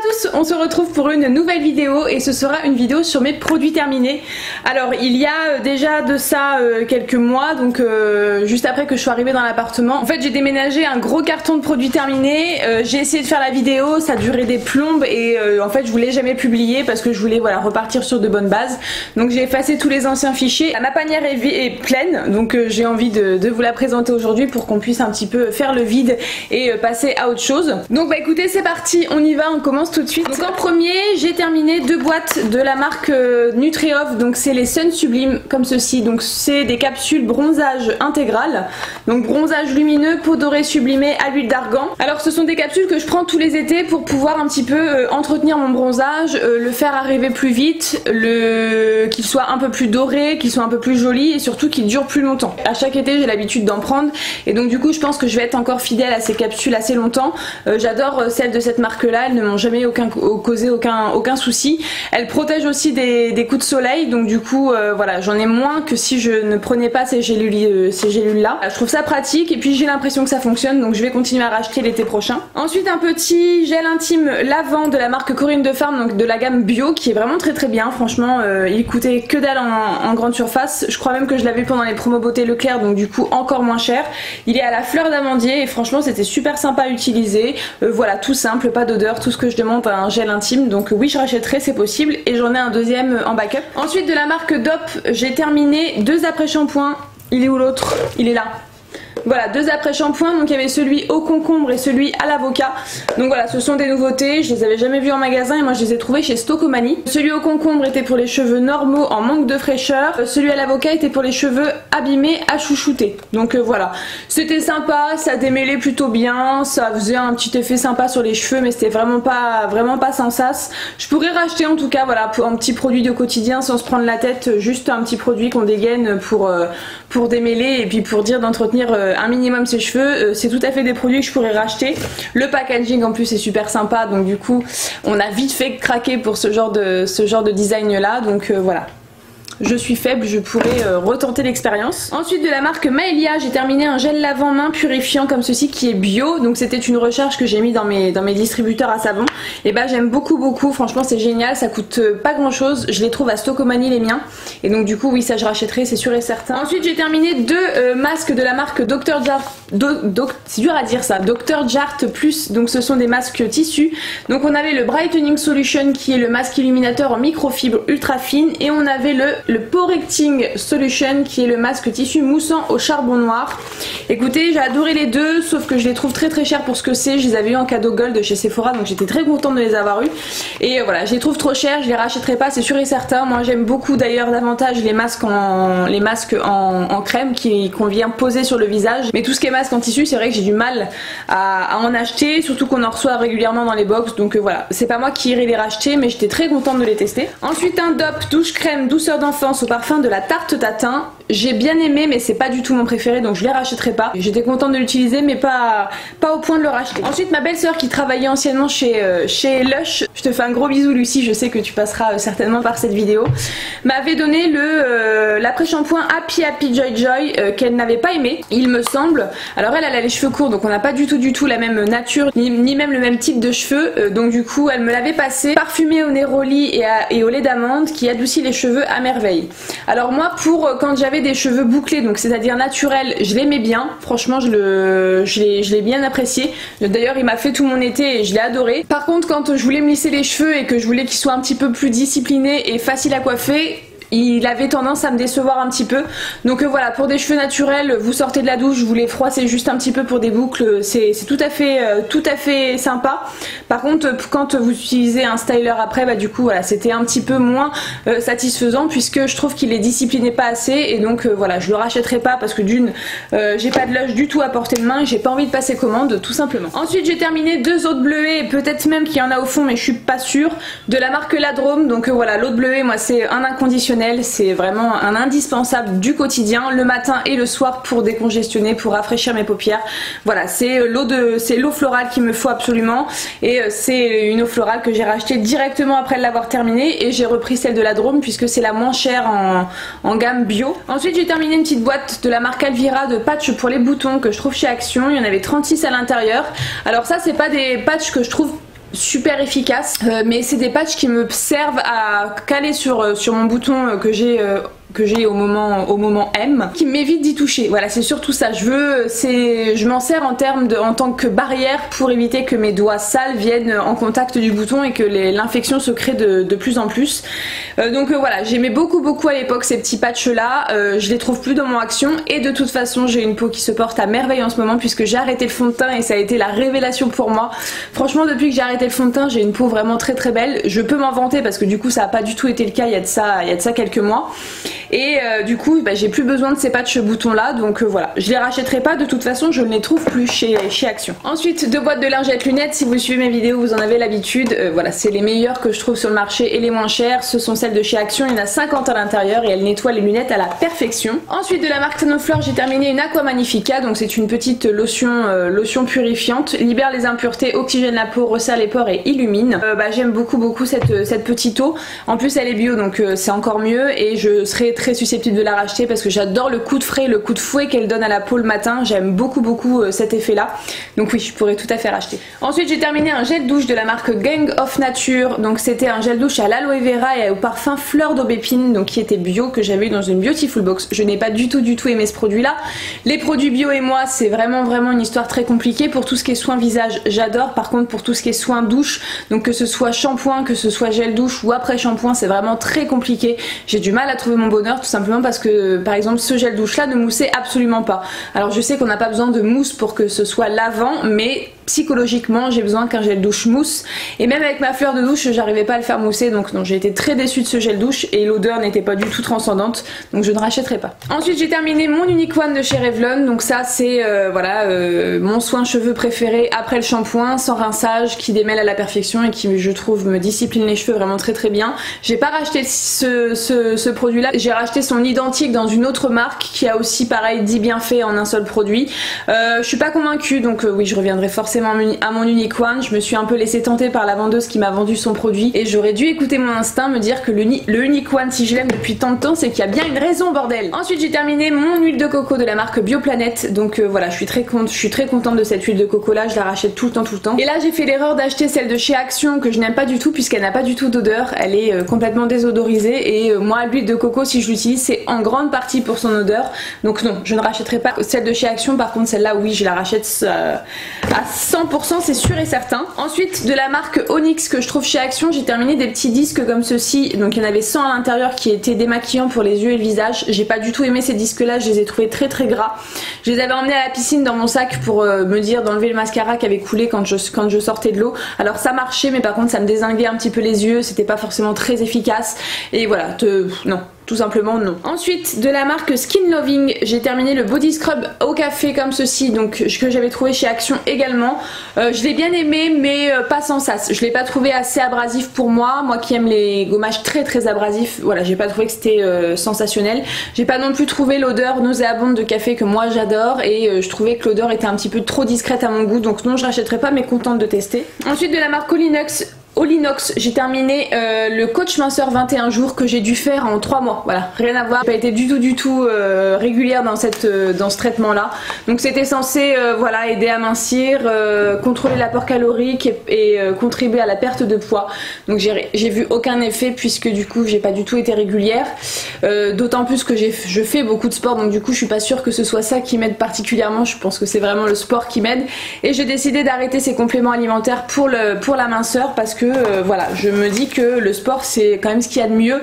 tous, on se retrouve pour une nouvelle vidéo et ce sera une vidéo sur mes produits terminés. Alors il y a déjà de ça quelques mois, donc juste après que je suis arrivée dans l'appartement. En fait j'ai déménagé un gros carton de produits terminés, j'ai essayé de faire la vidéo, ça durait des plombes et en fait je voulais jamais publier parce que je voulais voilà, repartir sur de bonnes bases. Donc j'ai effacé tous les anciens fichiers. Ma panière est pleine, donc j'ai envie de vous la présenter aujourd'hui pour qu'on puisse un petit peu faire le vide et passer à autre chose. Donc bah écoutez, c'est parti, on y va, on commence tout de suite. Donc en premier, j'ai terminé 2 boîtes de la marque Nutrioff, donc c'est les Sun Sublime comme ceci. Donc c'est des capsules bronzage intégral, donc bronzage lumineux, peau dorée sublimée à l'huile d'argan. Alors ce sont des capsules que je prends tous les étés pour pouvoir un petit peu entretenir mon bronzage, le faire arriver plus vite, qu'il soit un peu plus doré, qu'il soit un peu plus joli et surtout qu'il dure plus longtemps. À chaque été j'ai l'habitude d'en prendre et donc du coup je pense que je vais être encore fidèle à ces capsules assez longtemps. J'adore celles de cette marque là, elles ne m'ont jamais causé aucun souci. Elles protègent aussi des coups de soleil, donc du coup voilà, j'en ai moins que si je ne prenais pas ces gélules là. Je trouve ça pratique et puis j'ai l'impression que ça fonctionne, donc je vais continuer à racheter l'été prochain. Ensuite un petit gel intime lavant de la marque Corinne de Farm, donc de la gamme bio, qui est vraiment très bien. Franchement il coûtait que dalle en grande surface, je crois même que je l'avais pendant les promos beauté Leclerc, donc du coup encore moins cher. Il est à la fleur d'amandier et franchement c'était super sympa à utiliser. Voilà, tout simple, pas d'odeur, tout ce que je demande à un gel intime, donc oui je rachèterai, c'est possible, et j'en ai un deuxième en backup. Ensuite de la marque Dop, j'ai terminé 2 après-shampoings. Il est où l'autre? Il est là. Voilà, 2 après-shampoings, donc il y avait celui au concombre et celui à l'avocat. Donc voilà, ce sont des nouveautés, je les avais jamais vus en magasin et moi je les ai trouvés chez Stocomanie. Celui au concombre était pour les cheveux normaux en manque de fraîcheur, celui à l'avocat était pour les cheveux abîmés à chouchouter. Donc voilà, c'était sympa, ça démêlait plutôt bien, ça faisait un petit effet sympa sur les cheveux, mais c'était vraiment pas sans sas. Je pourrais racheter en tout cas, voilà, pour un petit produit de quotidien sans se prendre la tête, juste un petit produit qu'on dégaine pour démêler et puis pour dire d'entretenir un minimum ses cheveux. C'est tout à fait des produits que je pourrais racheter. Le packaging en plus est super sympa, donc du coup on a vite fait craquer pour ce genre de design là, donc voilà. Je suis faible, je pourrais retenter l'expérience. Ensuite de la marque Maelia, j'ai terminé un gel lavant main purifiant comme ceci qui est bio. Donc c'était une recherche que j'ai mis dans mes distributeurs à savon. Et bah j'aime beaucoup, franchement c'est génial, ça coûte pas grand chose. Je les trouve à Stocomanie les miens. Et donc du coup oui, ça je rachèterai, c'est sûr et certain. Ensuite j'ai terminé 2 masques de la marque Dr. Jart. C'est dur à dire ça, Dr. Jart Plus. Donc ce sont des masques tissus. Donc on avait le Brightening Solution qui est le masque illuminateur en microfibre ultra fine. Et on avait le Porecting Solution qui est le masque tissu moussant au charbon noir. Écoutez, j'ai adoré les deux, sauf que je les trouve très chers pour ce que c'est. Je les avais eu en cadeau gold chez Sephora, donc j'étais très contente de les avoir eu. Et voilà, je les trouve trop chers, je les rachèterai pas, c'est sûr et certain. Moi j'aime beaucoup d'ailleurs davantage les masques en crème qu'on vient poser sur le visage. Mais tout ce qui est masque en tissu, c'est vrai que j'ai du mal à en acheter, surtout qu'on en reçoit régulièrement dans les box. Donc voilà, c'est pas moi qui irai les racheter, mais j'étais très contente de les tester. Ensuite un Dop douche crème douceur d'enfance au parfum de la tarte tatin. J'ai bien aimé, mais c'est pas du tout mon préféré, donc je les rachèterai pas. J'étais contente de l'utiliser, mais pas au point de le racheter. Ensuite ma belle-sœur qui travaillait anciennement chez Lush, je te fais un gros bisou Lucie, je sais que tu passeras certainement par cette vidéo, m'avait donné l'après-shampoing Happy Joy Joy qu'elle n'avait pas aimé, il me semble. Alors elle a les cheveux courts, donc on n'a pas du tout la même nature, ni même le même type de cheveux, donc du coup elle me l'avait passé, parfumé au néroli et au lait d'amande qui adoucit les cheveux à merveille. Alors moi quand j'avais des cheveux bouclés, donc c'est-à-dire naturels, je l'aimais bien, franchement je l'ai bien apprécié. D'ailleurs il m'a fait tout mon été et je l'ai adoré. Par contre quand je voulais me lisser les cheveux et que je voulais qu'ils soient un petit peu plus disciplinés et faciles à coiffer, il avait tendance à me décevoir un petit peu. Donc voilà, pour des cheveux naturels, vous sortez de la douche, vous les froissez juste un petit peu pour des boucles, c'est tout à fait sympa. Par contre quand vous utilisez un styler après, bah du coup voilà, c'était un petit peu moins satisfaisant puisque je trouve qu'il les disciplinait pas assez et donc voilà, je le rachèterai pas parce que d'une j'ai pas de Lush du tout à portée de main et j'ai pas envie de passer commande tout simplement. Ensuite j'ai terminé 2 autres bleuets, peut-être même qu'il y en a au fond mais je suis pas sûre, de la marque La Drôme. Donc voilà, l'eau de bleuet moi c'est un inconditionnel, c'est vraiment un indispensable du quotidien, le matin et le soir pour décongestionner, pour rafraîchir mes paupières. Voilà, c'est l'eau florale qu'il me faut absolument et c'est une eau florale que j'ai rachetée directement après l'avoir terminée et j'ai repris celle de La Drôme puisque c'est la moins chère en gamme bio. Ensuite j'ai terminé une petite boîte de la marque Alvira de patchs pour les boutons que je trouve chez Action, il y en avait 36 à l'intérieur. Alors ça c'est pas des patchs que je trouve super efficaces, mais c'est des patchs qui me servent à caler sur mon bouton que j'ai au moment M, qui m'évite d'y toucher. Voilà, c'est surtout ça. Je m'en sers en tant que barrière pour éviter que mes doigts sales viennent en contact du bouton et que l'infection se crée de plus en plus. Donc voilà, j'aimais beaucoup à l'époque ces petits patchs là. Je les trouve plus dans mon Action, et de toute façon j'ai une peau qui se porte à merveille en ce moment puisque j'ai arrêté le fond de teint et ça a été la révélation pour moi. Franchement, depuis que j'ai arrêté le fond de teint, j'ai une peau vraiment très belle. Je peux m'en vanter parce que du coup ça n'a pas du tout été le cas il y a de ça quelques mois. Et du coup j'ai plus besoin de ces patchs boutons là, donc voilà, je les rachèterai pas, de toute façon je ne les trouve plus chez Action. Ensuite, 2 boîtes de lingettes lunettes. Si vous suivez mes vidéos vous en avez l'habitude, voilà, c'est les meilleures que je trouve sur le marché et les moins chères. Ce sont celles de chez Action, il y en a 50 à l'intérieur et elles nettoient les lunettes à la perfection. Ensuite, de la marque Sanoflore, j'ai terminé une Aqua Magnifica, donc c'est une petite lotion purifiante, libère les impuretés, oxygène la peau, resserre les pores et illumine. J'aime beaucoup cette petite eau, en plus elle est bio donc c'est encore mieux, et je serai très susceptible de la racheter parce que j'adore le coup de frais, le coup de fouet qu'elle donne à la peau le matin. J'aime beaucoup cet effet là, donc oui, je pourrais tout à fait racheter. Ensuite, j'ai terminé un gel douche de la marque Gang of Nature, donc c'était un gel douche à l'aloe vera et au parfum fleur d'aubépine, donc qui était bio, que j'avais eu dans une Beautiful Box. Je n'ai pas du tout aimé ce produit là. Les produits bio et moi, c'est vraiment une histoire très compliquée. Pour tout ce qui est soin visage, j'adore. Par contre, pour tout ce qui est soin douche, donc que ce soit shampoing, que ce soit gel douche ou après shampoing, c'est vraiment très compliqué. J'ai du mal à trouver mon bonheur, tout simplement parce que par exemple ce gel douche là ne moussait absolument pas. Alors je sais qu'on n'a pas besoin de mousse pour que ce soit lavant, mais psychologiquement j'ai besoin qu'un gel douche mousse, et même avec ma fleur de douche j'arrivais pas à le faire mousser, donc non, j'ai été très déçue de ce gel douche et l'odeur n'était pas du tout transcendante, donc je ne rachèterai pas. Ensuite, j'ai terminé mon Unique One de chez Revlon, donc ça c'est mon soin cheveux préféré après le shampoing, sans rinçage, qui démêle à la perfection et qui je trouve me discipline les cheveux vraiment très bien. J'ai pas racheté ce produit là, j'ai racheté son identique dans une autre marque qui a aussi pareil 10 bienfaits en un seul produit. Je suis pas convaincue, donc oui, je reviendrai forcément à mon Unique One. Je me suis un peu laissée tenter par la vendeuse qui m'a vendu son produit et j'aurais dû écouter mon instinct, me dire que le Unique One, si je l'aime depuis tant de temps, c'est qu'il y a bien une raison, bordel. Ensuite, j'ai terminé mon huile de coco de la marque Bioplanète, donc voilà, je suis très contente de cette huile de coco là, je la rachète tout le temps. Et là j'ai fait l'erreur d'acheter celle de chez Action que je n'aime pas du tout puisqu'elle n'a pas du tout d'odeur, elle est complètement désodorisée, et moi l'huile de coco, si je l'utilise, c'est en grande partie pour son odeur, donc non, je ne rachèterai pas celle de chez Action. Par contre celle-là, oui, je la rachète à 100%, c'est sûr et certain. Ensuite, de la marque Onyx que je trouve chez Action, j'ai terminé des petits disques comme ceci, donc il y en avait 100 à l'intérieur qui étaient démaquillants pour les yeux et le visage. J'ai pas du tout aimé ces disques là, je les ai trouvés très gras. Je les avais emmenés à la piscine dans mon sac pour me dire d'enlever le mascara qui avait coulé quand je sortais de l'eau. Alors ça marchait, mais par contre ça me dézinguait un petit peu les yeux, c'était pas forcément très efficace, et voilà, non. Tout simplement non. Ensuite, de la marque Skin Loving, j'ai terminé le body scrub au café comme ceci, donc que j'avais trouvé chez Action également. Je l'ai bien aimé, mais pas sans sas. Je l'ai pas trouvé assez abrasif pour moi qui aime les gommages très abrasifs. Voilà, j'ai pas trouvé que c'était sensationnel. J'ai pas non plus trouvé l'odeur nauséabonde de café que moi j'adore, et je trouvais que l'odeur était un petit peu trop discrète à mon goût, donc non, je rachèterai pas, mais contente de tester. Ensuite, de la marque Olinox, j'ai terminé le coach minceur 21 jours que j'ai dû faire en 3 mois. Voilà, rien à voir. J'ai pas été du tout régulière dans ce traitement là. Donc c'était censé voilà, aider à mincir, contrôler l'apport calorique et contribuer à la perte de poids. Donc j'ai vu aucun effet puisque du coup j'ai pas du tout été régulière. D'autant plus que je fais beaucoup de sport, donc du coup je suis pas sûre que ce soit ça qui m'aide particulièrement. Je pense que c'est vraiment le sport qui m'aide. Et j'ai décidé d'arrêter ces compléments alimentaires pour la minceur parce que voilà, je me dis que le sport c'est quand même ce qu'il y a de mieux,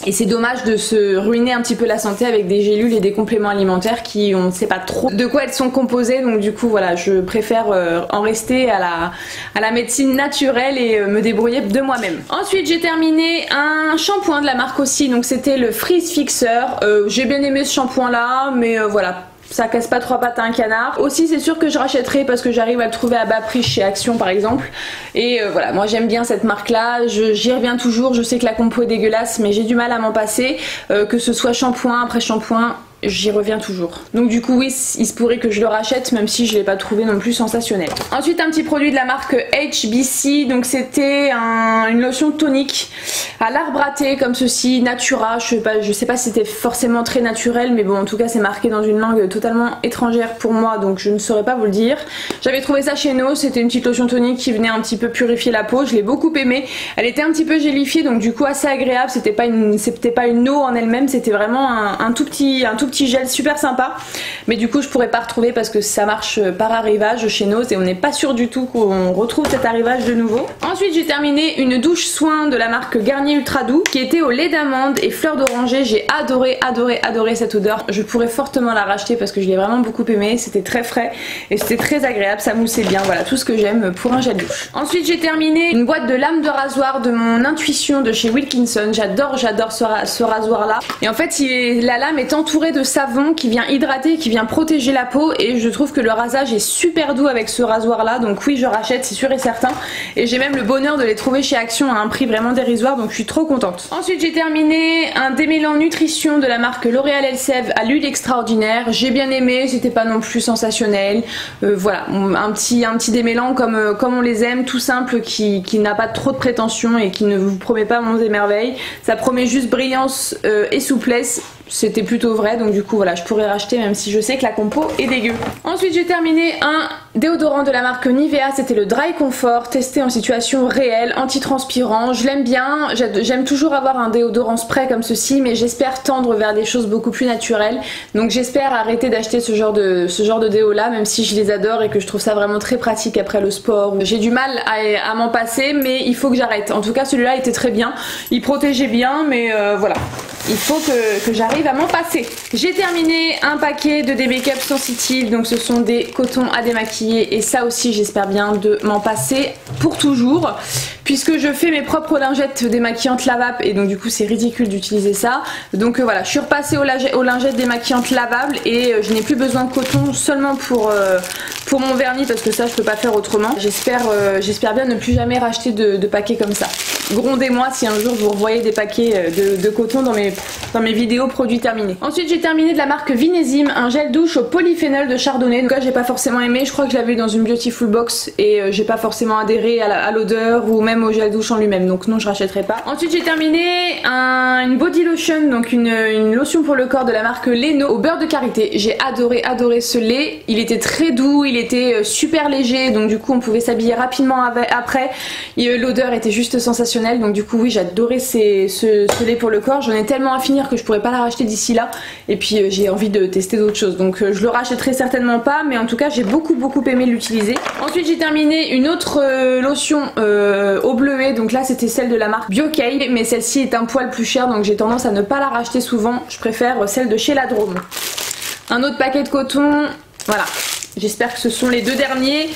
et c'est dommage de se ruiner un petit peu la santé avec des gélules et des compléments alimentaires qui on ne sait pas trop de quoi elles sont composées. Donc du coup voilà, je préfère en rester à la médecine naturelle et me débrouiller de moi-même. Ensuite, j'ai terminé un shampoing de la marque aussi, donc c'était le Freeze Fixer. J'ai bien aimé ce shampoing là, mais voilà, ça casse pas 3 pattes à un canard. Aussi, c'est sûr que je rachèterai parce que j'arrive à le trouver à bas prix chez Action par exemple. Et voilà, moi j'aime bien cette marque là, j'y reviens toujours. Je sais que la compo est dégueulasse, mais j'ai du mal à m'en passer. Que ce soit shampoing, après shampoing, j'y reviens toujours. Donc du coup oui, il se pourrait que je le rachète même si je l'ai pas trouvé non plus sensationnel. Ensuite un petit produit de la marque HBC, donc c'était une lotion tonique à l'arbre à thé comme ceci, Natura, je sais pas si c'était forcément très naturel, mais bon en tout cas c'est marqué dans une langue totalement étrangère pour moi, donc je ne saurais pas vous le dire. J'avais trouvé ça chez No, c'était une petite lotion tonique qui venait un petit peu purifier la peau, je l'ai beaucoup aimée. Elle était un petit peu gélifiée, donc du coup assez agréable, c'était pas une eau en elle-même, c'était vraiment un tout petit gel super sympa, mais du coup je pourrais pas retrouver parce que ça marche par arrivage chez Nose et on n'est pas sûr du tout qu'on retrouve cet arrivage de nouveau. Ensuite j'ai terminé une douche soin de la marque Garnier Ultra Doux qui était au lait d'amande et fleur d'oranger. J'ai adoré cette odeur, je pourrais fortement la racheter parce que je l'ai vraiment beaucoup aimé, c'était très frais et c'était très agréable, ça moussait bien, voilà tout ce que j'aime pour un gel douche. Ensuite j'ai terminé une boîte de lames de rasoir de mon intuition de chez Wilkinson, j'adore ce rasoir là, et en fait la lame est entourée de savon qui vient hydrater, qui vient protéger la peau, et je trouve que le rasage est super doux avec ce rasoir là, donc oui je rachète, c'est sûr et certain, et j'ai même le bonheur de les trouver chez Action à un prix vraiment dérisoire, donc je suis trop contente. Ensuite j'ai terminé un démêlant nutrition de la marque L'Oréal Elseve à l'huile extraordinaire, j'ai bien aimé, c'était pas non plus sensationnel, voilà, un petit démêlant comme on les aime, tout simple, qui n'a pas trop de prétention et qui ne vous promet pas monts et merveilles, ça promet juste brillance et souplesse. C'était plutôt vrai, donc du coup voilà, je pourrais racheter même si je sais que la compo est dégueu. Ensuite j'ai terminé un déodorant de la marque Nivea, c'était le Dry Comfort, testé en situation réelle, anti-transpirant, je l'aime bien, j'aime toujours avoir un déodorant spray comme ceci, mais j'espère tendre vers des choses beaucoup plus naturelles, donc j'espère arrêter d'acheter ce genre de déo là, même si je les adore et que je trouve ça vraiment très pratique après le sport. J'ai du mal à m'en passer, mais il faut que j'arrête. En tout cas celui-là était très bien, il protégeait bien, mais voilà, il faut que j'arrive à m'en passer. J'ai terminé un paquet de des make-up sensitive, donc ce sont des cotons à démaquiller, et ça aussi j'espère bien de m'en passer pour toujours, puisque je fais mes propres lingettes démaquillantes lavables, et donc du coup c'est ridicule d'utiliser ça. Donc voilà, je suis repassée aux lingettes démaquillantes lavables, et je n'ai plus besoin de coton seulement pour mon vernis, parce que ça je peux pas faire autrement. J'espère bien ne plus jamais racheter de paquets comme ça. Grondez-moi si un jour vous revoyez des paquets de coton dans mes vidéos produits terminés. Ensuite j'ai terminé de la marque Vinésime, un gel douche au polyphénol de chardonnay. Donc là j'ai pas forcément aimé, je crois que je l'avais eu dans une Beautiful Box et j'ai pas forcément adhéré à l'odeur ou même au gel douche en lui-même, donc non je rachèterai pas. Ensuite j'ai terminé une body lotion, donc une lotion pour le corps de la marque Leno au beurre de karité. J'ai adoré ce lait, il était très doux, il était super léger, donc du coup on pouvait s'habiller rapidement après, l'odeur était juste sensationnelle, donc du coup oui j'adorais ce lait pour le corps. J'en ai tellement à finir que je pourrais pas la racheter d'ici là, et puis j'ai envie de tester d'autres choses, donc je le rachèterai certainement pas, mais en tout cas j'ai beaucoup aimé l'utiliser. Ensuite j'ai terminé une autre lotion au bleuet, donc là c'était celle de la marque BioKay, mais celle-ci est un poil plus chère, donc j'ai tendance à ne pas la racheter souvent, je préfère celle de chez La Drôme. Un autre paquet de coton, voilà, j'espère que ce sont les deux derniers.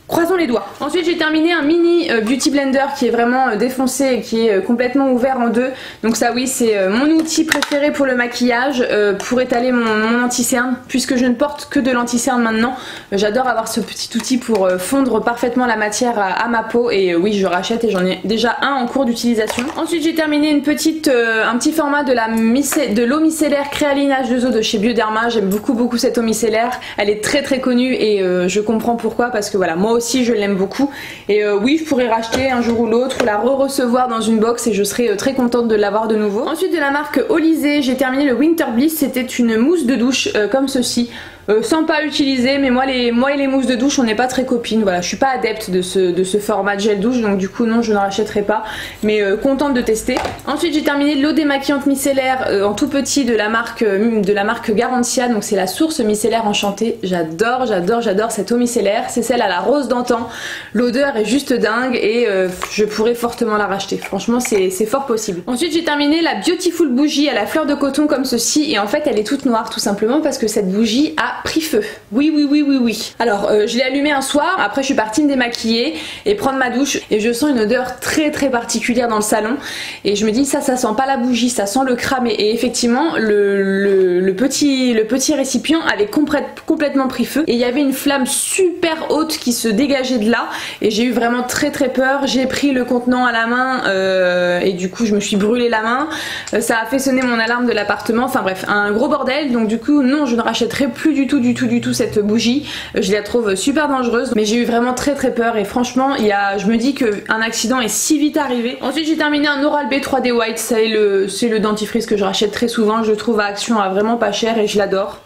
Croisons les doigts. Ensuite j'ai terminé un mini beauty blender qui est vraiment défoncé et qui est complètement ouvert en deux. Donc ça oui c'est mon outil préféré pour le maquillage, pour étaler mon anti-cerne, puisque je ne porte que de l'anti-cerne maintenant. J'adore avoir ce petit outil pour fondre parfaitement la matière à ma peau, et oui je rachète et j'en ai déjà un en cours d'utilisation. Ensuite j'ai terminé un petit format de l'eau micellaire Créaline H2O de chez Bioderma. J'aime beaucoup cette eau micellaire, elle est très connue et je comprends pourquoi, parce que voilà, moi aussi je l'aime beaucoup, et oui je pourrais racheter un jour ou l'autre ou la recevoir dans une box et je serais très contente de l'avoir de nouveau. Ensuite de la marque Olysée j'ai terminé le Winter Bliss, c'était une mousse de douche comme ceci. Sympa à utiliser, mais moi et les mousses de douche on n'est pas très copines, voilà, je suis pas adepte de ce format de gel douche, donc du coup non je ne rachèterai pas, mais contente de tester. Ensuite j'ai terminé l'eau démaquillante micellaire en tout petit de la marque Garantia, donc c'est la source micellaire enchantée. J'adore cette eau micellaire, c'est celle à la rose d'antan, l'odeur est juste dingue et je pourrais fortement la racheter, franchement c'est fort possible. Ensuite j'ai terminé la Beautiful bougie à la fleur de coton comme ceci, et en fait elle est toute noire tout simplement parce que cette bougie a pris feu. Oui. Alors je l'ai allumé un soir, après je suis partie me démaquiller et prendre ma douche et je sens une odeur très particulière dans le salon et je me dis ça sent pas la bougie, ça sent le cramé et effectivement le petit récipient avait complètement pris feu et il y avait une flamme super haute qui se dégageait de là et j'ai eu vraiment très peur. J'ai pris le contenant à la main et du coup je me suis brûlé la main, ça a fait sonner mon alarme de l'appartement, enfin bref un gros bordel. Donc du coup non, je ne rachèterai plus du tout cette bougie, je la trouve super dangereuse mais j'ai eu vraiment très peur et franchement je me dis qu'un accident est si vite arrivé. Ensuite j'ai terminé un Oral-B 3D White, c'est le dentifrice que je rachète très souvent, je le trouve à Action à vraiment pas cher et je l'adore.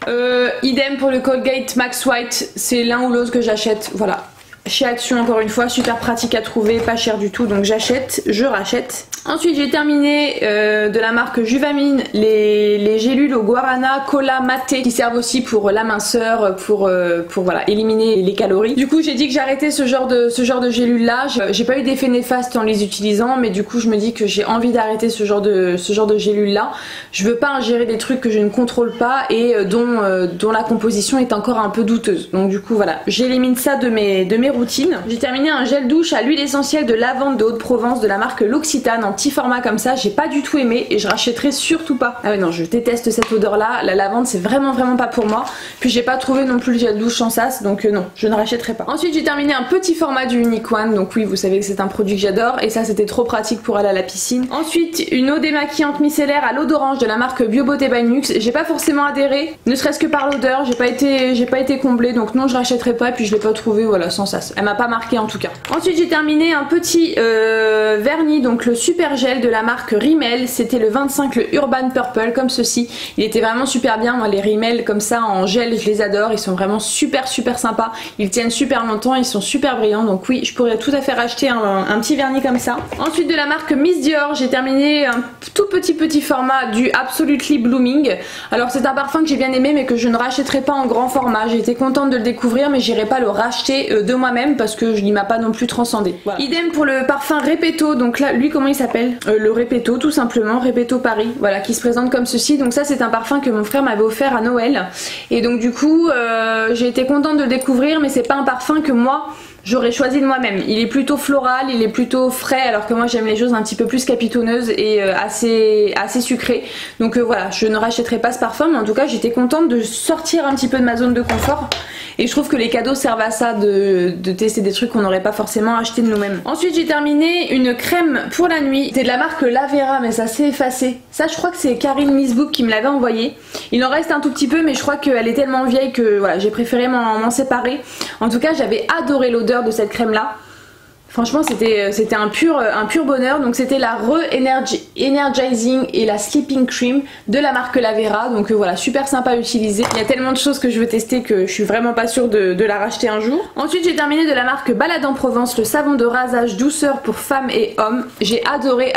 Idem pour le Colgate Max White, c'est l'un ou l'autre que j'achète, voilà. Chez Action encore une fois, super pratique à trouver, pas cher du tout, donc je rachète. Ensuite j'ai terminé de la marque Juvamine les gélules au guarana cola maté qui servent aussi pour la minceur, pour voilà, éliminer les calories. Du coup j'ai dit que j'arrêtais ce genre de gélules là, j'ai pas eu d'effet néfaste en les utilisant mais du coup je me dis que j'ai envie d'arrêter ce genre de gélules là. Je veux pas ingérer des trucs que je ne contrôle pas et dont la composition est encore un peu douteuse. Donc du coup voilà, j'élimine ça de mes routines. J'ai terminé un gel douche à l'huile essentielle de lavande de Haute-Provence de la marque L'Occitane en petit format comme ça, j'ai pas du tout aimé et je rachèterai surtout pas. Ah ouais non, je déteste cette odeur là, la lavande c'est vraiment pas pour moi. Puis j'ai pas trouvé non plus le gel douche sans sas, donc non, je ne rachèterai pas. Ensuite j'ai terminé un petit format du Unique One, donc oui vous savez que c'est un produit que j'adore et ça c'était trop pratique pour aller à la piscine. Ensuite une eau démaquillante micellaire à l'eau d'orange de la marque Bio Beauté by Nux, j'ai pas forcément adhéré, ne serait-ce que par l'odeur, j'ai pas été comblée donc non je rachèterai pas et puis je l'ai pas trouvé voilà sans sas. Elle m'a pas marqué en tout cas. Ensuite j'ai terminé un petit vernis, donc le super gel de la marque Rimmel, c'était le 25, le Urban Purple comme ceci. Il était vraiment super bien, moi les Rimmel comme ça en gel je les adore, ils sont vraiment super sympas, ils tiennent super longtemps, ils sont super brillants donc oui je pourrais tout à fait racheter un petit vernis comme ça. Ensuite de la marque Miss Dior j'ai terminé un tout petit format du Absolutely Blooming. Alors c'est un parfum que j'ai bien aimé mais que je ne rachèterai pas en grand format, j'ai été contente de le découvrir mais j'irai pas le racheter de moi-même parce que il m'a pas non plus transcendé. Voilà. Idem pour le parfum Repetto, donc là lui comment il s'appelle le Repetto tout simplement, Repetto Paris, voilà, qui se présente comme ceci. Donc ça c'est un parfum que mon frère m'avait offert à Noël et donc du coup j'ai été contente de le découvrir mais c'est pas un parfum que moi j'aurais choisi de moi-même. Il est plutôt floral, il est plutôt frais alors que moi j'aime les choses un petit peu plus capitonneuses et assez sucrées. Donc voilà, je ne rachèterai pas ce parfum mais en tout cas j'étais contente de sortir un petit peu de ma zone de confort et je trouve que les cadeaux servent à ça, de tester des trucs qu'on n'aurait pas forcément acheté de nous-mêmes. Ensuite j'ai terminé une crème pour la nuit, c'est de la marque Lavera mais ça s'est effacé. Ça je crois que c'est Karine Missbook qui me l'avait envoyé. Il en reste un tout petit peu mais je crois qu'elle est tellement vieille que voilà, j'ai préféré m'en séparer. En tout cas j'avais adoré l'odeur de cette crème là. Franchement c'était un pur bonheur. Donc c'était la Energizing et la Sleeping Cream de la marque Lavera. Donc voilà, super sympa à utiliser. Il y a tellement de choses que je veux tester que je suis vraiment pas sûre de la racheter un jour. Ensuite j'ai terminé de la marque Balade en Provence le savon de rasage douceur pour femmes et hommes. J'ai adoré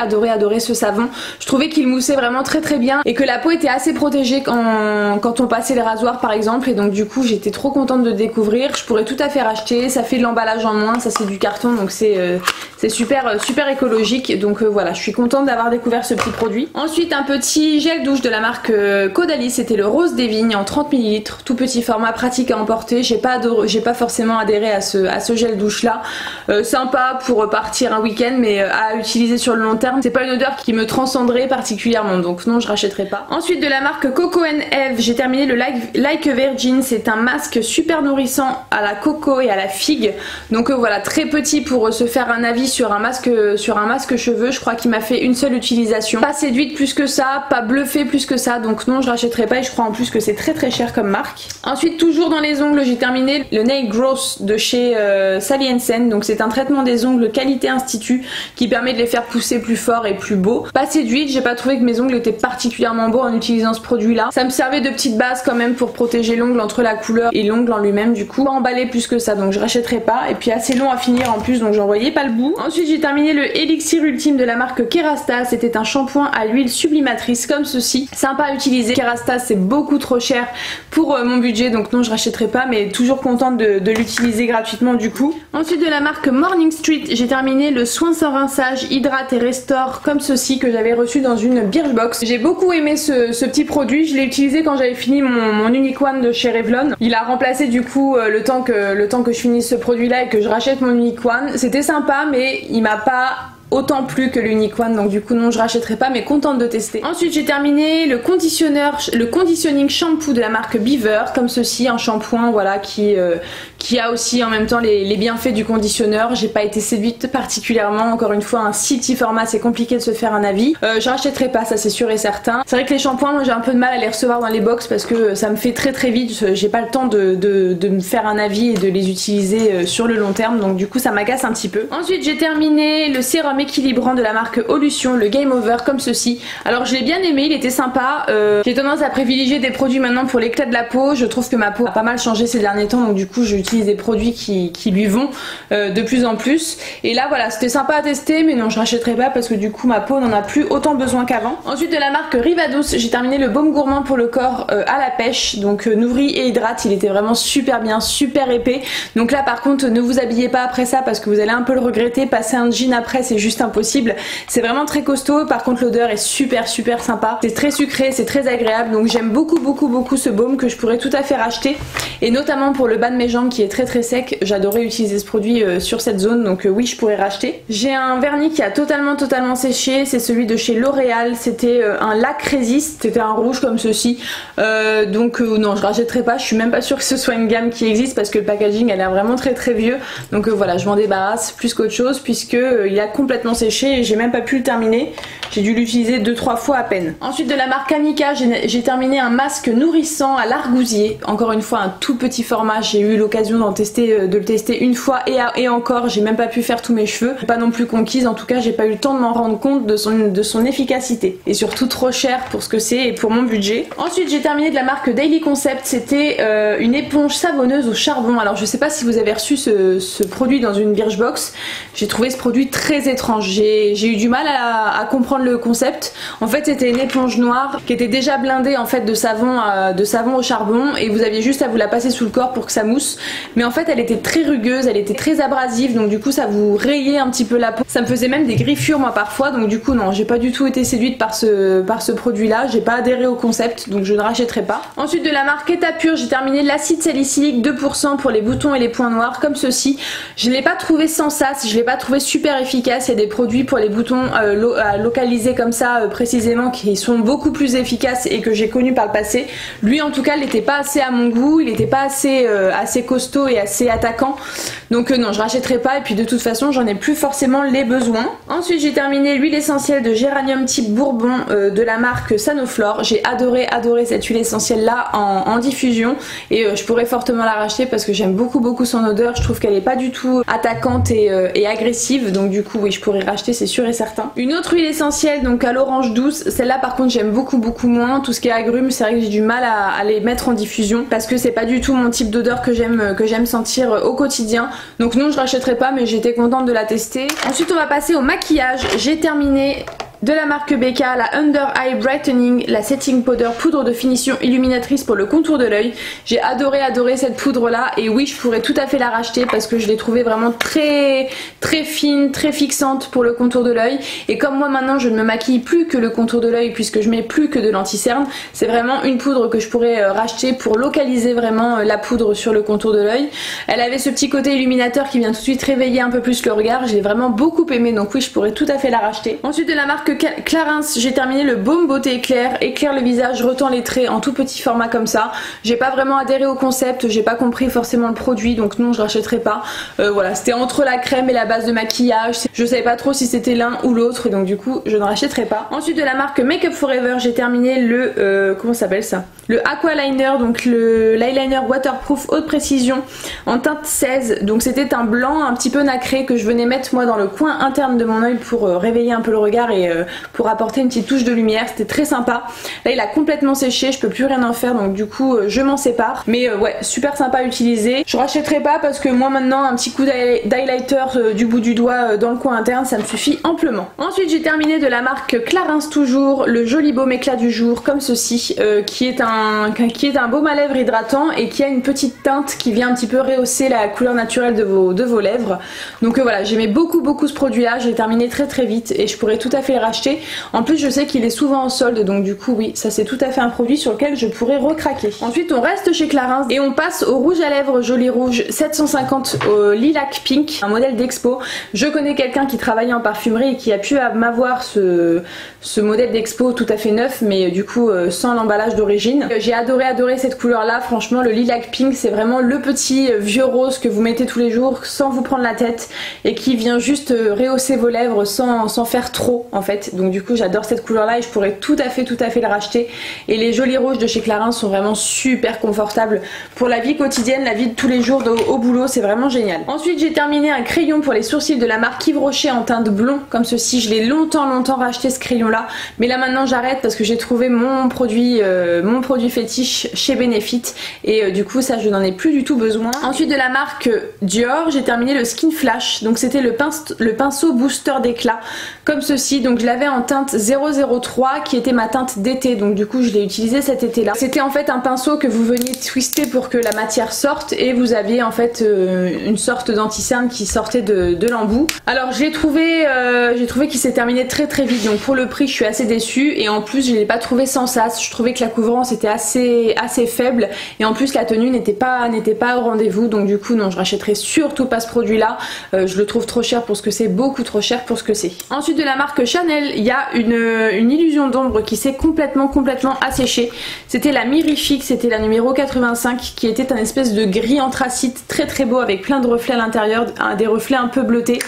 ce savon. Je trouvais qu'il moussait vraiment très bien et que la peau était assez protégée quand on passait les rasoirs par exemple. Et donc du coup j'étais trop contente de le découvrir. Je pourrais tout à fait racheter. Ça fait de l'emballage en moins, ça c'est du carton donc c'est super écologique. Donc voilà, je suis contente d'avoir découvert ce petit produit. Ensuite un petit gel douche de la marque Caudalie, c'était le Rose des Vignes en 30 ml, tout petit format pratique à emporter. J'ai pas forcément adhéré à ce gel douche là. Sympa pour partir un week-end mais à utiliser sur le long terme. C'est pas une odeur qui me transcenderait particulièrement donc non je rachèterai pas. Ensuite de la marque Coco & Eve, j'ai terminé le Like Virgin, c'est un masque super nourrissant à la coco et à la figue. Donc voilà, très petit pour se faire un avis sur un masque cheveux. Je crois qu'il m'a fait une seule utilisation. Pas séduite plus que ça, pas bluffée plus que ça, donc non je rachèterai pas et je crois en plus que c'est très cher comme marque. Ensuite toujours dans les ongles j'ai terminé le Nail Growth de chez Sally Hansen. Donc c'est un traitement des ongles qualité institut qui permet de les faire pousser plus fort et plus beau. Pas séduite, j'ai pas trouvé que mes ongles étaient particulièrement beaux en utilisant ce produit là. Ça me servait de petite base quand même pour protéger l'ongle entre la couleur et l'ongle en lui-même, du coup pas emballé plus que ça donc je rachèterai pas et puis assez long à finir en plus donc j'en voyais pas le bout. Ensuite j'ai terminé le élixir ultime de la marque Kerastase, c'était c'était un shampoing à l'huile sublimatrice comme ceci, sympa à utiliser. Kerastase c'est beaucoup trop cher pour mon budget, donc non je rachèterai pas, mais toujours contente de l'utiliser gratuitement du coup. Ensuite de la marque Morning Street, j'ai terminé le soin sans rinçage, hydrate et restaure comme ceci que j'avais reçu dans une Birchbox. J'ai beaucoup aimé ce petit produit, je l'ai utilisé quand j'avais fini mon Unique One de chez Revlon. Il a remplacé du coup le temps que je finisse ce produit là et que je rachète mon Unique One. C'était sympa mais il m'a pas autant plus que l'Unique One, donc du coup non je rachèterai pas, mais contente de tester. Ensuite j'ai terminé le conditioning shampoo de la marque Beaver comme ceci, un shampoing voilà qui a aussi en même temps les bienfaits du conditionneur. J'ai pas été séduite particulièrement, encore une fois un si petit format c'est compliqué de se faire un avis. Je rachèterai pas, ça c'est sûr et certain. C'est vrai que les shampoings moi j'ai un peu de mal à les recevoir dans les box parce que ça me fait très vite, j'ai pas le temps de me faire un avis et de les utiliser sur le long terme, donc du coup ça m'agace un petit peu. Ensuite j'ai terminé le sérum équilibrant de la marque Olution, le Game Over comme ceci. Alors je l'ai bien aimé, il était sympa. J'ai tendance à privilégier des produits maintenant pour l'éclat de la peau. Je trouve que ma peau a pas mal changé ces derniers temps, donc du coup j'utilise des produits qui lui vont de plus en plus. Et là voilà, c'était sympa à tester, mais non je rachèterai pas parce que du coup ma peau n'en a plus autant besoin qu'avant. Ensuite de la marque Rivadouce, j'ai terminé le baume gourmand pour le corps à la pêche, donc nourrit et hydrate. Il était vraiment super bien, super épais. Donc là par contre ne vous habillez pas après ça parce que vous allez un peu le regretter. Passer un jean après c'est juste impossible. C'est vraiment très costaud, par contre l'odeur est super sympa. C'est très sucré, c'est très agréable, donc j'aime beaucoup ce baume que je pourrais tout à fait racheter. Et notamment pour le bas de mes jambes qui est très sec, j'adorais utiliser ce produit sur cette zone, donc oui je pourrais racheter. J'ai un vernis qui a totalement séché, c'est celui de chez L'Oréal, c'était un lac résiste, c'était un rouge comme ceci. Donc non je rachèterai pas, je suis même pas sûre que ce soit une gamme qui existe parce que le packaging a l'air vraiment très vieux. Donc voilà, je m'en débarrasse plus qu'autre chose puisque il a complètement séché et j'ai même pas pu le terminer. J'ai dû l'utiliser 2-3 fois à peine. Ensuite de la marque Amika, j'ai terminé un masque nourrissant à l'argousier. Encore une fois un tout petit format, j'ai eu l'occasion de le tester une fois et encore j'ai même pas pu faire tous mes cheveux. Pas non plus conquise, en tout cas j'ai pas eu le temps de m'en rendre compte de son efficacité. Et surtout trop cher pour ce que c'est et pour mon budget. Ensuite j'ai terminé de la marque Daily Concept, c'était une éponge savonneuse au charbon. Alors je sais pas si vous avez reçu ce produit dans une Birchbox. J'ai trouvé ce produit très étrange. J'ai eu du mal à comprendre le concept. En fait c'était une éponge noire qui était déjà blindée en fait de savon au charbon et vous aviez juste à vous la passer sous le corps pour que ça mousse. Mais en fait elle était très rugueuse, elle était très abrasive, donc du coup ça vous rayait un petit peu la peau. Ça me faisait même des griffures moi parfois, donc du coup non, j'ai pas du tout été séduite par ce produit là, j'ai pas adhéré au concept, donc je ne rachèterai pas. Ensuite de la marque Etapure, j'ai terminé l'acide salicylique 2% pour les boutons et les points noirs comme ceci. Je l'ai pas trouvé sans sas, je l'ai pas trouvé super efficace. Il y a des produits pour les boutons localisés comme ça précisément qui sont beaucoup plus efficaces et que j'ai connu par le passé. Lui en tout cas il n'était pas assez à mon goût, il n'était pas assez costaud et assez attaquant, donc non je rachèterai pas, et puis de toute façon j'en ai plus forcément les besoins. Ensuite j'ai terminé l'huile essentielle de géranium type bourbon de la marque Sanoflore. J'ai adoré cette huile essentielle là en diffusion et je pourrais fortement la racheter parce que j'aime beaucoup son odeur. Je trouve qu'elle est pas du tout attaquante et agressive, donc du coup oui je pourrais racheter, c'est sûr et certain. Une autre huile essentielle donc à l'orange douce, celle-là par contre j'aime beaucoup moins. Tout ce qui est agrumes, c'est vrai que j'ai du mal à les mettre en diffusion parce que c'est pas du tout mon type d'odeur que j'aime sentir au quotidien, donc non je rachèterai pas, mais j'étais contente de la tester. Ensuite on va passer au maquillage. J'ai terminé de la marque Becca, la Under Eye Brightening, la Setting Powder, poudre de finition illuminatrice pour le contour de l'œil. J'ai adoré cette poudre là, et oui je pourrais tout à fait la racheter parce que je l'ai trouvée vraiment très fine, très fixante pour le contour de l'œil. Et comme moi maintenant je ne me maquille plus que le contour de l'œil puisque je mets plus que de l'anti-cerne, c'est vraiment une poudre que je pourrais racheter pour localiser vraiment la poudre sur le contour de l'œil. Elle avait ce petit côté illuminateur qui vient tout de suite réveiller un peu plus le regard, j'ai vraiment beaucoup aimé, donc oui je pourrais tout à fait la racheter. Ensuite de la marque Clarins, j'ai terminé le baume beauté éclair le visage, retend les traits en tout petit format comme ça. J'ai pas vraiment adhéré au concept, j'ai pas compris forcément le produit, donc non je rachèterai pas. Voilà, c'était entre la crème et la base de maquillage, je savais pas trop si c'était l'un ou l'autre, et donc du coup je ne rachèterai pas. Ensuite de la marque Make Up Forever, j'ai terminé le comment s'appelle ça, le Aqua Liner, donc l'eyeliner waterproof haute précision en teinte 16. Donc c'était un blanc un petit peu nacré que je venais mettre moi dans le coin interne de mon œil pour réveiller un peu le regard et pour apporter une petite touche de lumière, c'était très sympa. Là il a complètement séché, je peux plus rien en faire donc du coup je m'en sépare. Mais ouais, super sympa à utiliser. Je rachèterai pas parce que moi maintenant un petit coup d'highlighter du bout du doigt dans le coin interne ça me suffit amplement. Ensuite j'ai terminé de la marque Clarins toujours, le joli baume éclat du jour comme ceci, qui est un baume à lèvres hydratant et qui a une petite teinte qui vient un petit peu rehausser la couleur naturelle de vos lèvres. Donc voilà, j'aimais beaucoup ce produit là, j'ai terminé très vite et je pourrais tout à fait le racheter. En plus je sais qu'il est souvent en solde donc du coup oui, ça c'est tout à fait un produit sur lequel je pourrais recraquer. Ensuite on reste chez Clarins et on passe au rouge à lèvres Joli Rouge 750 au lilac pink, un modèle d'expo. Je connais quelqu'un qui travaillait en parfumerie et qui a pu m'avoir ce modèle d'expo tout à fait neuf mais du coup sans l'emballage d'origine. J'ai adoré cette couleur là, franchement le lilac pink c'est vraiment le petit vieux rose que vous mettez tous les jours sans vous prendre la tête et qui vient juste rehausser vos lèvres sans faire trop en fait. Donc du coup j'adore cette couleur là et je pourrais tout à fait le racheter. Et les Jolis Rouges de chez Clarins sont vraiment super confortables pour la vie quotidienne, la vie de tous les jours au boulot, c'est vraiment génial. Ensuite j'ai terminé un crayon pour les sourcils de la marque Yves Rocher en teinte blond comme ceci. Je l'ai longtemps racheté ce crayon là mais là maintenant j'arrête parce que j'ai trouvé mon produit fétiche chez Benefit et du coup ça je n'en ai plus du tout besoin. Ensuite de la marque Dior j'ai terminé le Skin Flash, donc c'était le pinceau booster d'éclat comme ceci. Donc je l'avais en teinte 003 qui était ma teinte d'été, donc du coup je l'ai utilisé cet été là. C'était en fait un pinceau que vous veniez twister pour que la matière sorte et vous aviez en fait une sorte d'anti-cerne qui sortait de l'embout. Alors j'ai trouvé qu'il s'est terminé très vite, donc pour le prix je suis assez déçue et en plus je l'ai pas trouvé sans sas. Je trouvais que la couvrance était assez faible et en plus la tenue n'était pas au rendez-vous, donc du coup non, je rachèterai surtout pas ce produit là. Je le trouve trop cher pour ce que c'est, beaucoup trop cher pour ce que c'est. Ensuite de la marque Chanel il y a une illusion d'ombre qui s'est complètement asséchée. C'était la Mirifique, c'était la numéro 85 qui était un espèce de gris anthracite très beau avec plein de reflets à l'intérieur, des reflets un peu bleutés.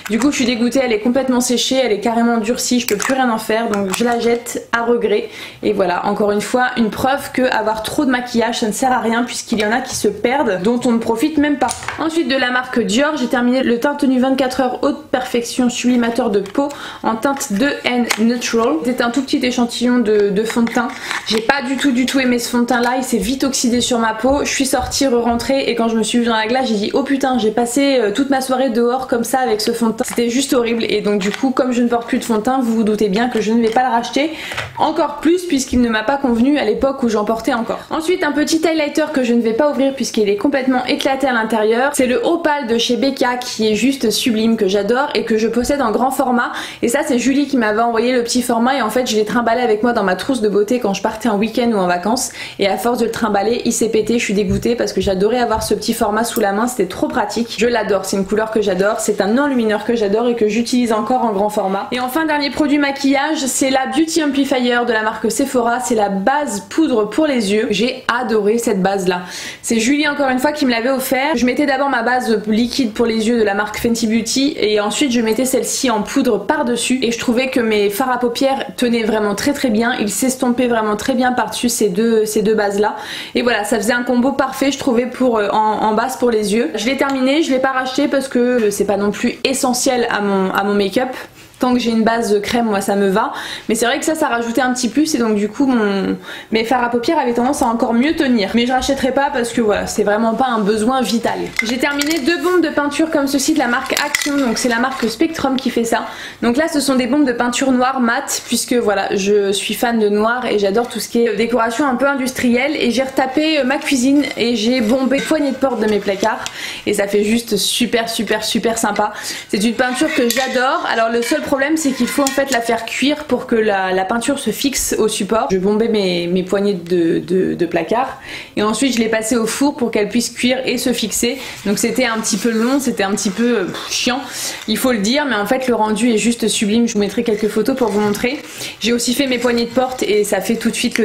Du coup je suis dégoûtée, elle est complètement séchée, elle est carrément durcie, je peux plus rien en faire donc je la jette à regret. Et voilà, encore une fois une preuve que avoir trop de maquillage ça ne sert à rien puisqu'il y en a qui se perdent, dont on ne profite même pas. Ensuite de la marque Dior j'ai terminé le teint tenue 24 heures haute perfection sublimateur de peau en teinte 2N Neutral. C'était un tout petit échantillon de fond de teint. J'ai pas du tout aimé ce fond de teint là, il s'est vite oxydé sur ma peau. Je suis sortie, rentrée et quand je me suis vue dans la glace j'ai dit oh putain, j'ai passé toute ma soirée dehors comme ça avec ce fond de teint. C'était juste horrible et donc du coup comme je ne porte plus de fond de teint, vous vous doutez bien que je ne vais pas le racheter, encore plus puisqu'il ne m'a pas convenu à l'époque où j'en portais encore. Ensuite un petit highlighter que je ne vais pas ouvrir puisqu'il est complètement éclaté à l'intérieur. C'est le Opal de chez Becca qui est juste sublime, que j'adore et que je possède en grand format. Et ça c'est Julie qui m'avait envoyé le petit format et en fait je l'ai trimballé avec moi dans ma trousse de beauté quand je partais en week-end ou en vacances et à force de le trimballer il s'est pété. Je suis dégoûtée parce que j'adorais avoir ce petit format sous la main, c'était trop pratique. Je l'adore, c'est une couleur que j'adore, c'est un enlumineur que j'adore et que j'utilise encore en grand format. Et enfin dernier produit maquillage, c'est la Beauty Amplifier de la marque Sephora, c'est la base poudre pour les yeux. J'ai adoré cette base là. C'est Julie encore une fois qui me l'avait offert. Je mettais d'abord ma base liquide pour les yeux de la marque Fenty Beauty et ensuite je mettais celle-ci en poudre par dessus et je trouvais que mes fards à paupières tenaient vraiment très bien, ils s'estompaient vraiment très bien par dessus ces deux bases là et voilà, ça faisait un combo parfait je trouvais pour en base pour les yeux. Je l'ai terminé, je l'ai pas racheté parce que c'est pas non plus essentiel à mon make-up. Tant que j'ai une base de crème, moi ça me va. Mais c'est vrai que ça rajoutait un petit plus et donc du coup mes fards à paupières avaient tendance à encore mieux tenir. Mais je rachèterai pas parce que voilà, c'est vraiment pas un besoin vital. J'ai terminé deux bombes de peinture comme ceci de la marque Action, donc c'est la marque Spectrum qui fait ça. Donc là ce sont des bombes de peinture noire mat puisque voilà, je suis fan de noir et j'adore tout ce qui est décoration un peu industrielle et j'ai retapé ma cuisine et j'ai bombé les poignées de porte de mes placards et ça fait juste super sympa. C'est une peinture que j'adore. Alors le seul problème c'est qu'il faut en fait la faire cuire pour que la peinture se fixe au support. Je bombais mes poignées de placard et ensuite je l'ai passée au four pour qu'elle puisse cuire et se fixer. Donc c'était un petit peu long, c'était un petit peu chiant, il faut le dire, mais en fait le rendu est juste sublime. Je vous mettrai quelques photos pour vous montrer. J'ai aussi fait mes poignées de porte et ça fait tout de suite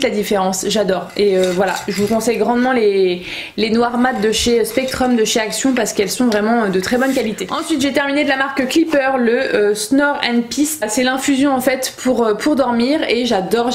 la différence. J'adore et voilà, je vous conseille grandement les noirs mat de chez Spectrum, de chez Action parce qu'elles sont vraiment de très bonne qualité. Ensuite j'ai terminé de la marque Clipper le Snore and Peace. C'est l'infusion en fait pour dormir et j'adore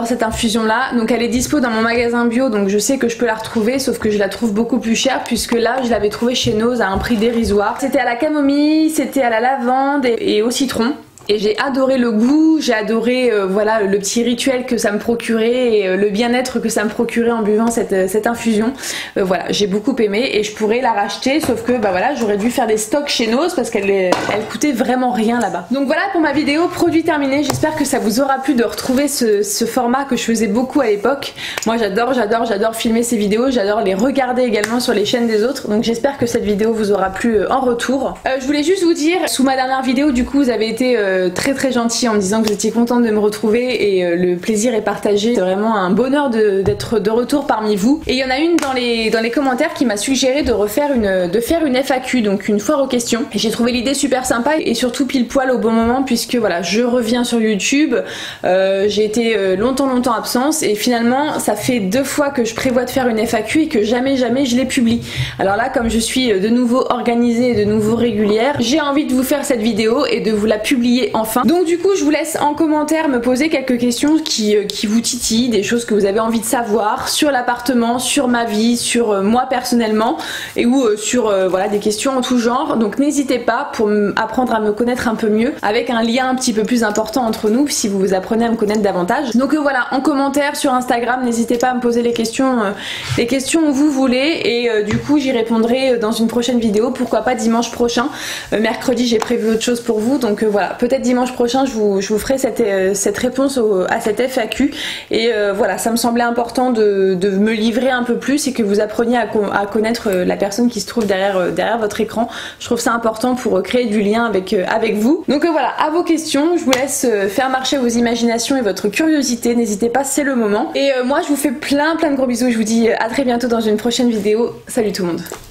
cette infusion là. Donc elle est dispo dans mon magasin bio donc je sais que je peux la retrouver sauf que je la trouve beaucoup plus chère puisque là je l'avais trouvée chez Nose à un prix dérisoire. C'était à la camomille, c'était à la lavande et au citron. et j'ai adoré le goût, j'ai adoré voilà le petit rituel que ça me procurait et le bien-être que ça me procurait en buvant cette infusion. Voilà, j'ai beaucoup aimé et je pourrais la racheter, sauf que bah voilà, j'aurais dû faire des stocks chez Nose parce qu'elle coûtait vraiment rien là-bas. Donc voilà pour ma vidéo produit terminé, j'espère que ça vous aura plu de retrouver ce format que je faisais beaucoup à l'époque. Moi j'adore filmer ces vidéos, j'adore les regarder également sur les chaînes des autres, donc j'espère que cette vidéo vous aura plu en retour. Je voulais juste vous dire, sous ma dernière vidéo du coup vous avez été très gentil en me disant que vous étiez contente de me retrouver et le plaisir est partagé, c'est vraiment un bonheur d'être de retour parmi vous. Et il y en a une dans les commentaires qui m'a suggéré de faire une FAQ, donc une foire aux questions, et j'ai trouvé l'idée super sympa et surtout pile poil au bon moment puisque voilà, je reviens sur YouTube, j'ai été longtemps absente et finalement ça fait 2 fois que je prévois de faire une FAQ et que jamais je les publie. Alors là, comme je suis de nouveau organisée et de nouveau régulière, j'ai envie de vous faire cette vidéo et de vous la publier enfin. Donc du coup je vous laisse en commentaire me poser quelques questions qui vous titillent, des choses que vous avez envie de savoir sur l'appartement, sur ma vie, sur moi personnellement et ou sur voilà des questions en tout genre. Donc n'hésitez pas pour apprendre à me connaître un peu mieux, avec un lien un petit peu plus important entre nous si vous apprenez à me connaître davantage. Donc voilà, en commentaire sur Instagram, n'hésitez pas à me poser les questions où vous voulez et du coup j'y répondrai dans une prochaine vidéo, pourquoi pas dimanche prochain. Mercredi j'ai prévu autre chose pour vous, donc voilà, peut-être dimanche prochain je vous ferai cette réponse à cette FAQ et voilà, ça me semblait important de me livrer un peu plus et que vous appreniez à connaître la personne qui se trouve derrière votre écran. Je trouve ça important pour créer du lien avec vous. Donc voilà, à vos questions, je vous laisse faire marcher vos imaginations et votre curiosité, n'hésitez pas, c'est le moment. Et moi je vous fais plein de gros bisous, je vous dis à très bientôt dans une prochaine vidéo. Salut tout le monde.